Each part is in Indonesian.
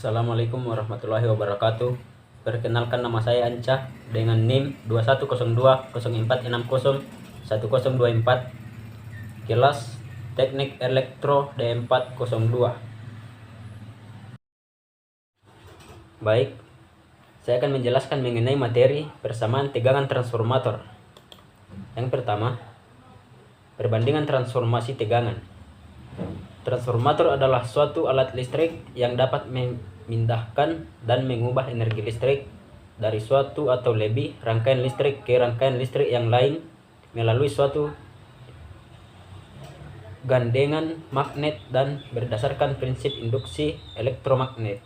Assalamualaikum warahmatullahi wabarakatuh. Perkenalkan, nama saya Anca dengan NIM 210204601024, kelas Teknik Elektro D402. Baik, saya akan menjelaskan mengenai materi persamaan tegangan transformator. Yang pertama, perbandingan transformasi tegangan. Transformator adalah suatu alat listrik yang dapat memindahkan dan mengubah energi listrik dari suatu atau lebih rangkaian listrik ke rangkaian listrik yang lain melalui suatu gandengan magnet dan berdasarkan prinsip induksi elektromagnet.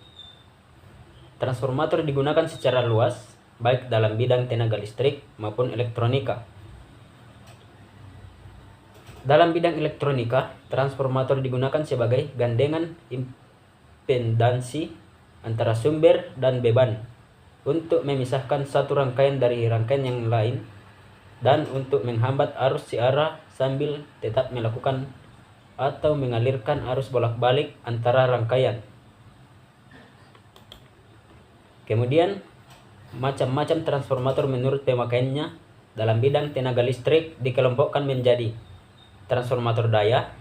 Transformator digunakan secara luas baik dalam bidang tenaga listrik maupun elektronika. Dalam bidang elektronika, transformator digunakan sebagai gandengan impedansi antara sumber dan beban untuk memisahkan satu rangkaian dari rangkaian yang lain dan untuk menghambat arus searah sambil tetap melakukan atau mengalirkan arus bolak-balik antara rangkaian. Kemudian, macam-macam transformator menurut pemakaiannya dalam bidang tenaga listrik dikelompokkan menjadi transformator daya.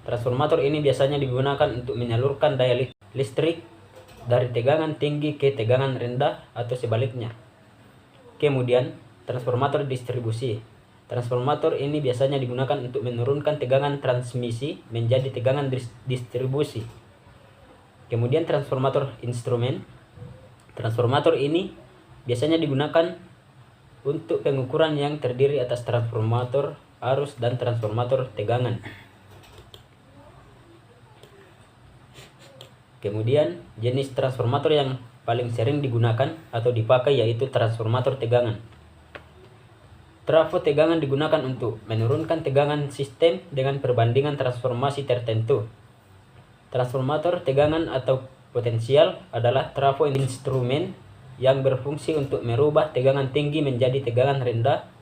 Transformator ini biasanya digunakan untuk menyalurkan daya listrik dari tegangan tinggi ke tegangan rendah atau sebaliknya. Kemudian, transformator distribusi. Transformator ini biasanya digunakan untuk menurunkan tegangan transmisi menjadi tegangan distribusi. Kemudian, transformator instrumen. Transformator ini biasanya digunakan untuk pengukuran yang terdiri atas transformator arus dan transformator tegangan. Kemudian, jenis transformator yang paling sering digunakan atau dipakai yaitu transformator tegangan. Trafo tegangan digunakan untuk menurunkan tegangan sistem dengan perbandingan transformasi tertentu. Transformator tegangan atau potensial adalah trafo instrumen yang berfungsi untuk merubah tegangan tinggi menjadi tegangan rendah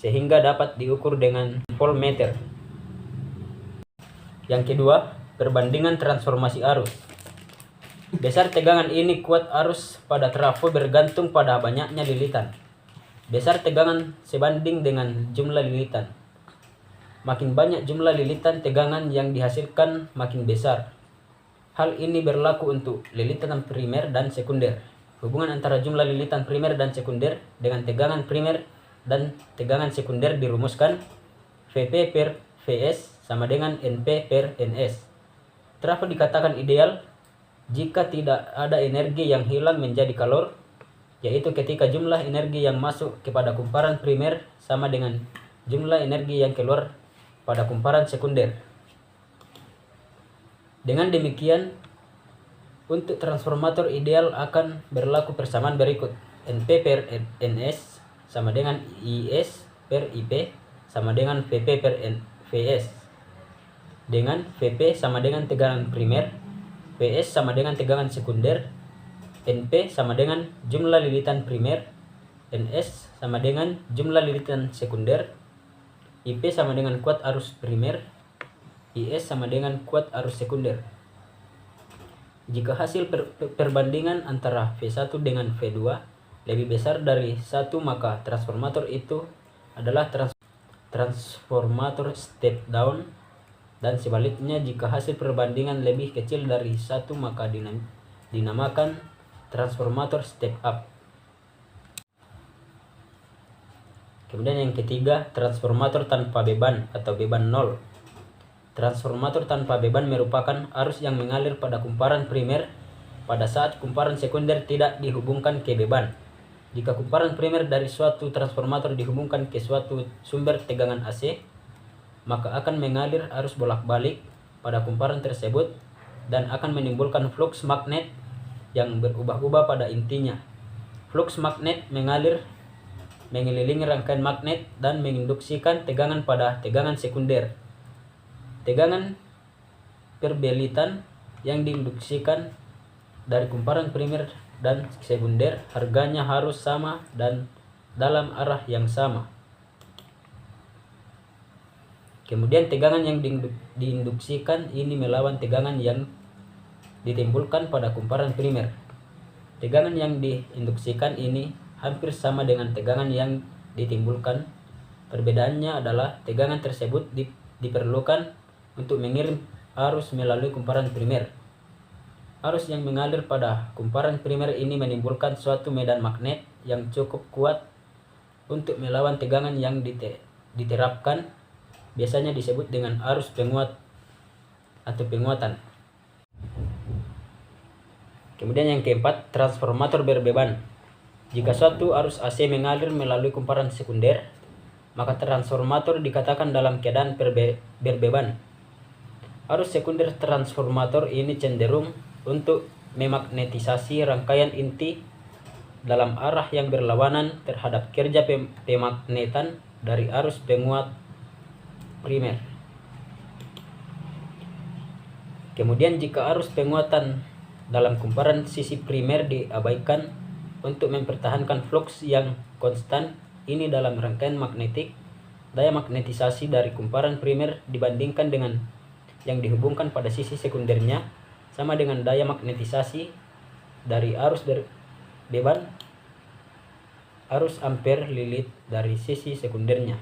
sehingga dapat diukur dengan voltmeter. Yang kedua, perbandingan transformasi arus. Besar tegangan ini kuat arus pada trafo bergantung pada banyaknya lilitan. Besar tegangan sebanding dengan jumlah lilitan. Makin banyak jumlah lilitan tegangan yang dihasilkan makin besar. Hal ini berlaku untuk lilitan primer dan sekunder. Hubungan antara jumlah lilitan primer dan sekunder dengan tegangan primer dan tegangan sekunder dirumuskan Vp per Vs sama dengan Np per Ns. Trafo dikatakan ideal jika tidak ada energi yang hilang menjadi kalor, yaitu ketika jumlah energi yang masuk kepada kumparan primer sama dengan jumlah energi yang keluar pada kumparan sekunder. Dengan demikian, untuk transformator ideal akan berlaku persamaan berikut: Np per Ns sama dengan Is per Ip sama dengan Vp per Vs, dengan Vp sama dengan tegangan primer, Vs sama dengan tegangan sekunder, Np sama dengan jumlah lilitan primer, Ns sama dengan jumlah lilitan sekunder, Ip sama dengan kuat arus primer, Is sama dengan kuat arus sekunder. Jika hasil perbandingan antara V1 dengan V2 lebih besar dari 1, maka transformator itu adalah transformator step down, dan sebaliknya jika hasil perbandingan lebih kecil dari 1, maka dinamakan transformator step up. Kemudian yang ketiga, transformator tanpa beban atau beban nol. Transformator tanpa beban merupakan arus yang mengalir pada kumparan primer pada saat kumparan sekunder tidak dihubungkan ke beban. Jika kumparan primer dari suatu transformator dihubungkan ke suatu sumber tegangan AC, maka akan mengalir arus bolak-balik pada kumparan tersebut dan akan menimbulkan flux magnet yang berubah-ubah pada intinya. Flux magnet mengalir mengelilingi rangkaian magnet dan menginduksikan tegangan pada tegangan sekunder. Tegangan perbelitan yang diinduksikan dari kumparan primer dan sekunder harganya harus sama dan dalam arah yang sama. Kemudian tegangan yang diinduksikan ini melawan tegangan yang ditimbulkan pada kumparan primer. Tegangan yang diinduksikan ini hampir sama dengan tegangan yang ditimbulkan. Perbedaannya adalah tegangan tersebut diperlukan untuk mengirim arus melalui kumparan primer. Arus yang mengalir pada kumparan primer ini menimbulkan suatu medan magnet yang cukup kuat untuk melawan tegangan yang diterapkan, biasanya disebut dengan arus penguat atau penguatan. Kemudian yang keempat, transformator berbeban. Jika suatu arus AC mengalir melalui kumparan sekunder, maka transformator dikatakan dalam keadaan berbeban. Arus sekunder transformator ini cenderung untuk memagnetisasi rangkaian inti dalam arah yang berlawanan terhadap kerja pemagnetan dari arus penguat primer. Kemudian jika arus penguatan dalam kumparan sisi primer diabaikan untuk mempertahankan flux yang konstan ini dalam rangkaian magnetik, daya magnetisasi dari kumparan primer dibandingkan dengan yang dihubungkan pada sisi sekundernya sama dengan daya magnetisasi dari arus beban arus ampere lilit dari sisi sekundernya.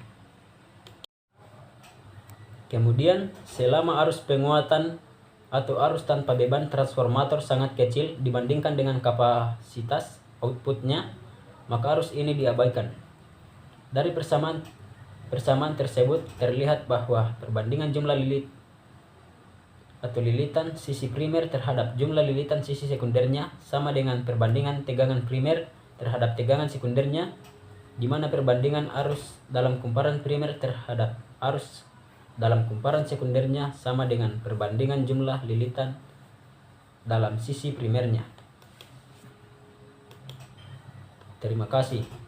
Kemudian selama arus penguatan atau arus tanpa beban transformator sangat kecil dibandingkan dengan kapasitas outputnya, maka arus ini diabaikan. Dari persamaan tersebut terlihat bahwa perbandingan jumlah lilit atau lilitan sisi primer terhadap jumlah lilitan sisi sekundernya sama dengan perbandingan tegangan primer terhadap tegangan sekundernya, di mana perbandingan arus dalam kumparan primer terhadap arus dalam kumparan sekundernya sama dengan perbandingan jumlah lilitan dalam sisi primernya. Terima kasih.